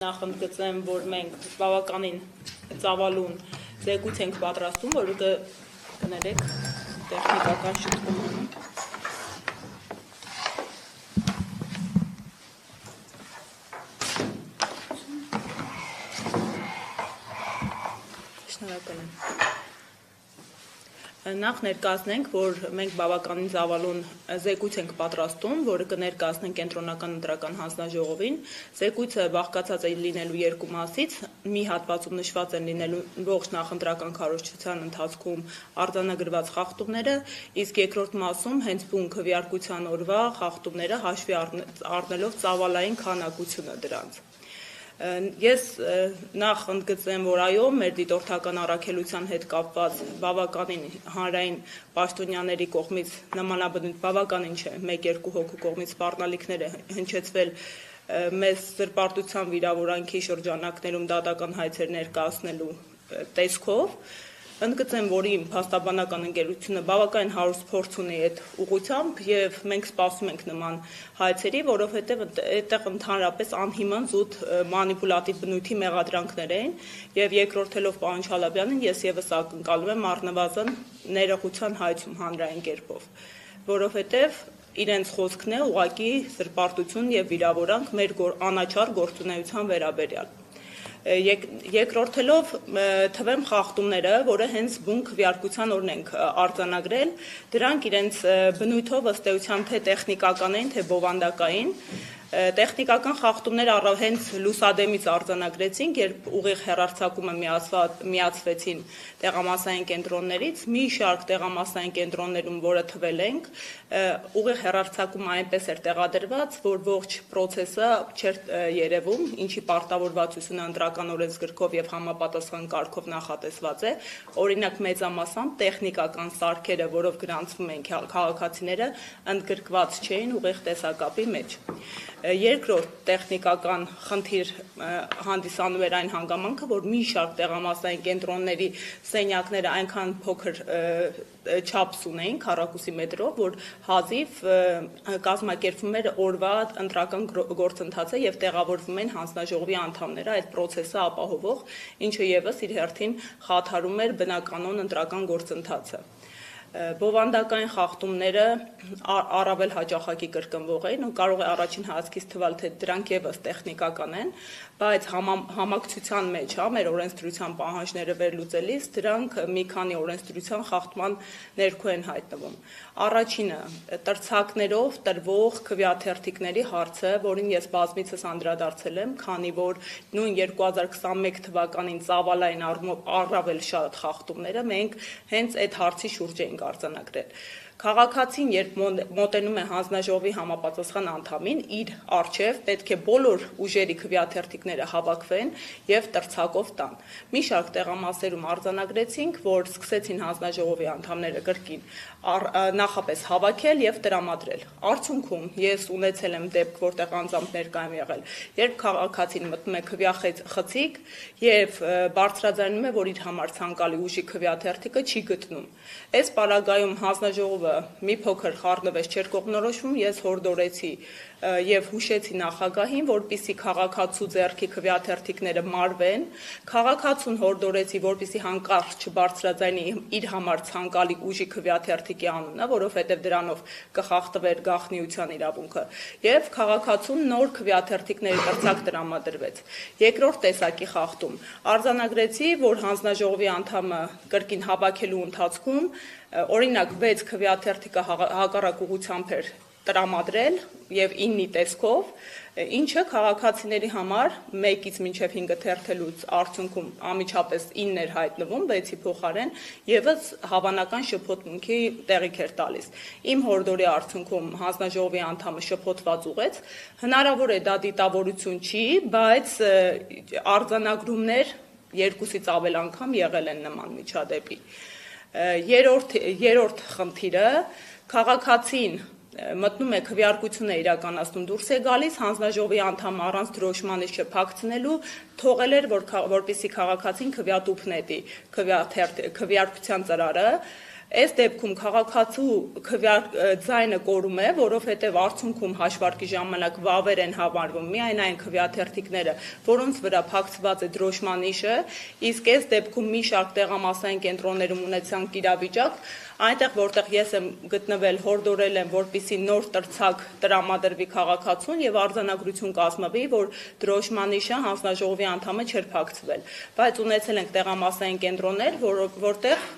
Նախընդգծեմ, որ մենք բավականին ծավալուն զեկույց ենք պատրաստում, որը կներեք տեխնիկական շտկում։ Շնորհակալ եմ։ Նախ ներկայացնենք, որ մենք բավականին ծավալուն զեկույց ենք պատրաստում, որը կներկայացնենք կենտրոնական ընտրական հանձնաժողովին։ Զեկույցը բաղկացած է լինելու երկու մասից, մի հատվածում նշված են լինելու ողջ նախընտրական քարոզչության ընթացքում արձանագրված խախտումները, իսկ երկրորդ մասում հենց բուն քվեարկության օրվա խախտումները հաշվի առնելով ծավալային քանակությունը դրանց։ Ես նախ ընդգծեմ, որ այո, մեր դիտորդական առաքելության հետ կապված բավականին հանրային պաշտոնյաների կողմից նմանաբնույթ բավականին չէ, 1-2 հոգու կողմից սպառնալիքներ է հնչեցվել մեզ զրպարտության վիրավորանքի շրջանակներում դատական հայցեր ներկայացնելու տեսքով։ Ընդգծեմ, որ իմ փաստաբանական ընկերությունը բավականին հարուստ փորձ ունի այդ ուղղությամբ եւ մենք սպասում ենք նման հայցերի, որովհետեւ այդտեղ ընդհանրապես անհիմն զուտ մանիպուլատիվ բնույթի մեղադրանքներ էին եւ երկրորդելով պարոն Չալաբյանին ես եւս ակնկալում եմ առնվազն ներողության հայցում հանրային կերպով, որովհետեւ իրենց խոսքն է ուղղակի զրպարտություն եւ վիրավորանք մեր անաչառ գործունեության վերաբերյալ։ Երկրորդելով թվեմ խախտումները, որը հենց բուն քվեարկության օրն ենք արձանագրել, դրանք իրենց բնույթով ըստ էության թե տեխնիկական էին, թե բովանդակային։ Տեխնիկական խախտումները հենց լուսադեմից արձանագրեցինք, երբ ուղիղ հեռարձակումը միացվեցին տեղամասային կենտրոններից, մի շարք տեղամասային կենտրոններում, որը թվել ենք, ուղիղ հեռարձակումը այնպես էր տեղադրված, որ ողջ process-ը չէր երևում, ինչի պարտավորվածությունը ընտրական օրենսգրքով եւ համապատասխան կարգով նախատեսված է, օրինակ մեծամասամբ տեխնիկական սարքերը, որով գրանցվում են քաղաքացիները, ընդգրկված չէին ուղիղ տեսակապի մեջ։ Երկրորդ տեխնիկական խնդիր հանդիսանում էր այն հանգամանքը, որ մի շարք տեղամասային կենտրոնների սենյակները այնքան փոքր չափս ունեին, քառակուսի մետրով, որ հազիվ կազմակերպվում էր օրվա ընտրական գործընթացը եւ տեղավորվում են հանձնաժողովի անդամները այդ process-ը ապահովող, ինչը եւս իր հերթին խաթարում էր բնականոն ընտրական գործընթացը։ Բովանդակային խախտումները առավել հաճախակի կրկնվող էին ու կարող է առաջին հայացքից թվալ, թե դրանք եւս տեխնիկական են, բայց համակցության մեջ, մեր օրենսդրության պահանջները վերլուծելիս դրանք մի քանի օրենսդրության խախտման ներքո են հայտնվում։ Առաջինը տրցակներով տրվող քվեաթերթիկների հարցը, որին ես բազմիցս անդրադարձել եմ, քանի որ նույն 2021 թվականին ծավալային առավել շատ խախտումները մենք հենց այդ հարցի շուրջ ենք արձանագրել։ Քաղաքացին, երբ մոտենում է հանձնաժողովի համապատասխան անդամին, իր առջև պետք է բոլոր ուժերի քվեաթերթիկները հավաքվեն եւ տրցակով տան։ Մի շարք տեղամասերում արձանագրեցինք, որ սկսեցին հանձնաժողովի անդամները կրկին նախապես հավաքել եւ տրամադրել։ Արդյունքում ես ունեցել եմ դեպք, որտեղ անձամբ ներկա եմ եղել, երբ քաղաքացին մտնում է քվեախցիկ եւ բարձրաձայնում է, որ իր համար ցանկալի ուժի քվեաթերթիկը չի գտնում։ Այս պարագայում հանձնաժողովը մի փոքր խառնվեց չէր կողմնորոշվում, ես հորդորեցի եւ հուշեցի նախագահին, որպիսի քաղաքացու ձեռքի քվեաթերթիկները մարվեն, քաղաքացուն հորդորեցի, որպիսի հանկարծ չբարձրաձայնի իր համար ցանկալի ուժի քվեաթերթիկի անունը, որովհետեւ դրանով կխախտվեր գաղտնիության իրավունքը, եւ քաղաքացուն նոր քվեաթերթիկների տրցակ տրամադրվեց։ Երկրորդ տեսակի խախտում արձանագրեցի, որ հանձնաժողովի անդամը կրկին հավաքելու ընթացքում օրինակ 6 քվեաթերթիկը հակառակ ուղղությամբ էր տրամադրել եւ 9-ի տեսքով, ինչը քաղաքացիների համար 1-ից մինչեւ 5 թերթելուց արդյունքում ամիջապես 9 էր հայտնվում, 6-ի փոխարեն եւս հավանական շփոթմունքի տեղիք էր տալիս։ Իմ հորդորի արդյունքում հանձնաժողովի անդամը շփոթված ուղեց, հնարավոր է դա դիտավորություն չի, բայց արձանագրումներ 2-ից ավել անգամ եղել են նման միջադեպի։ Երրորդ խնդիրը քաղաքացին մտնում է քվեարկություն է իրականացնում, դուրս է գալիս, հանձնաժողովի անդամը առանց դրոշմանից չփակցնելու թողել էր, որպեսզի քաղաքացին քվեատուփ նետի քվեարկության ծրարը, Այս դեպքում քաղաքացու ձայնը կորում է, որովհետև արդյունքում հաշվարկի ժամանակ վավեր են համարվում միայն այն քվեաթերթիկները, որոնց վրա փակցված է դրոշմանիշը, իսկ այս դեպքում մի շարք տեղամասային կենտրոններում ունեցանք իրավիճակ, այնտեղ որտեղ ես եմ գտնվել, հորդորել եմ, որպեսզի նոր տրցակ տրամադրվի քաղաքացուն եւ արձանագրություն կազմվի, որ դրոշմանիշը հանձնաժողովի անդամը չէր փակցվել, բայց ունեցել ենք տեղամասային կենտրոններ, որտեղ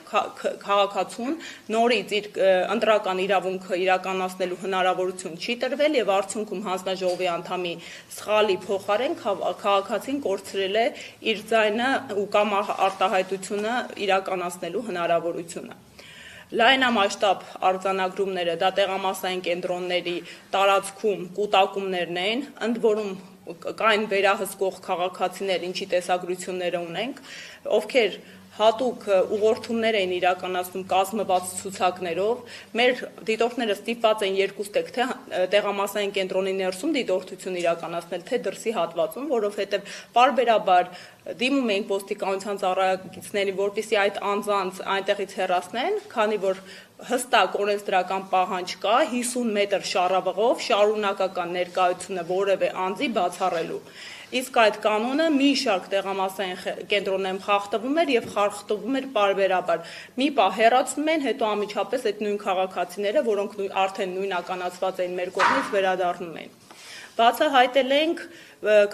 քաղաքացուն նորից իր ընտրական իրավունքը իրականացնելու հնարավորություն չի տրվել եւ արդյունքում հանձնաժողովի անդամի սխալի փոխարեն քաղաքացին կորցրել է իր ձայնը ու կամ արտահայտությունը իրականացնելու հնարավորությունը։ Լայնամասշտաբ արձանագրումները դա տեղամասային կենտրոնների տարածքում կուտակումներն էին, ընդ որում կային վերահսկող քաղաքացիներ, ինչի տեսագրությունները ունենք, ովքեր հատուկ ուղղորդումներ էին իրականացնում կազմված ցուցակներով, մեր դիտորդները ստիպված են երկուստեք թե տեղամասային կենտրոնի ներսում դիտորդություն իրականացնել, թե դրսի հատվածում, որովհետև պարբերաբար դիմում էին ոստիկանության ծառայություններին, որպեսզի այդ անձանց այնտեղից հեռացնեն, քանի որ հստակ օրենսդրական պահանջ կա 50 մետր շառավղով շարունակական ներկայությունը որևէ անձի բացառելու։ Իսկ այդ կանոնը մի շարք տեղամասային կենտրոններում խախտվում էր եւ խախտվում էր պարբերաբար։ Մի պահ հեռացնում են, հետո անմիջապես այդ նույն քաղաքացիները, որոնք արդեն նույնականացված էին մեր կողմից, վերադառնում են։ Բացահայտել ենք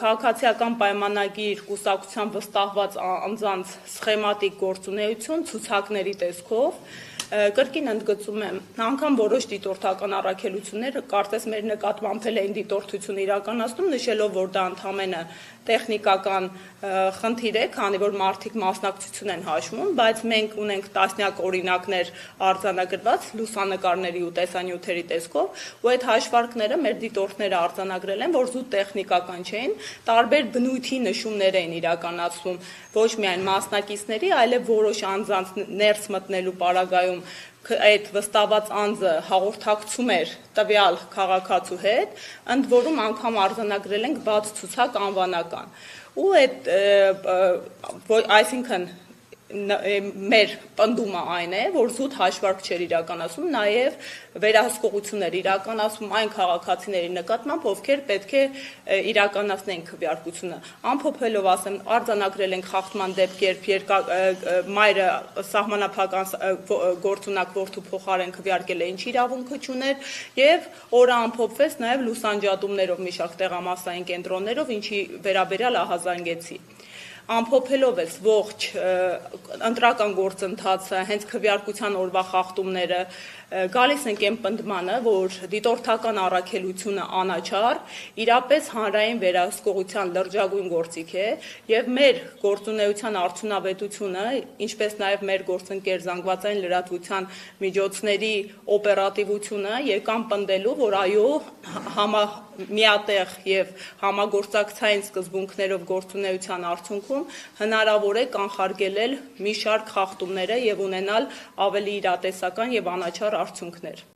քաղաքացիական պայմանագիր կուսակցության վստահված անձանց սխեմատիկ գործունեություն ցուցակների տեսքով, կրկին ընդգծում եմ, անգամ որոշ դիտորդական առաքելություններ կարծես մեր նկատմամբ էին դիտորդություն իրականացնում, նշելով, որ դա ընդամենը տեխնիկական խնդիր է, քանի որ մարդիկ մասնակցություն են հաշվում, բայց մենք ունենք տասնյակ օրինակներ արձանագրված լուսանկարների ու տեսանյութերի տեսքով, ու այդ հաշվարկները մեր դիտորդները արձանագրել են, որ զուտ տեխնիկական չէին, տարբեր բնույթի նշումներ էին իրականացվում ոչ միայն մասնակիցների, այլև որոշ անձանց ներս մտնելու պարագայում այդ վստահված անձը հաղորդակցում էր տվյալ քաղաքացու հետ, ընդ որում անգամ արձանագրել ենք բաց ցուցակ անվանական։ Ու այդ այսինքն մեր պնդումը այն է, որ զուտ հաշվարկ չէր իրականացում, նաև վերահսկողություններ իրականացում այն քաղաքացիների նկատմամբ, ովքեր պետք է իրականացնեն քվեարկությունը։ Ամփոփելով ասեմ, արձանագրել ենք խախտման դեպքեր, երբ մայրը սահմանափական գործունակ որդու փոխարեն քվեարկել է, ինչ իրավունքը չուներ, եւ օրը ամփոփվեց նաև լուսանջատումներով մի շարք տեղամասային կենտրոններով, ինչի վերաբերյալ ահազանգեցի։ Ամփոփելով ես ողջ ընտրական գործընթացը, հենց քվեարկության օրվա խախտումները, գալիս ենք այն պնդմանը, որ դիտորդական առաքելությունը անաչառ, իրապես հանրային վերահսկողության լրջագույն գործիք է, եւ մեր գործունեության արդյունավետությունը, ինչպես նաև մեր գործընկեր զանգվածային լրատվության միջոցների օպերատիվությունը եկան պնդելու, որ այո, միատեղ եւ համագործակցային սկզբունքներով գործունեության արդյունքում հնարավոր է կանխարգելել մի շարք խախտումները եւ ունենալ ավելի իրատեսական եւ անաչառ արդյունքներ։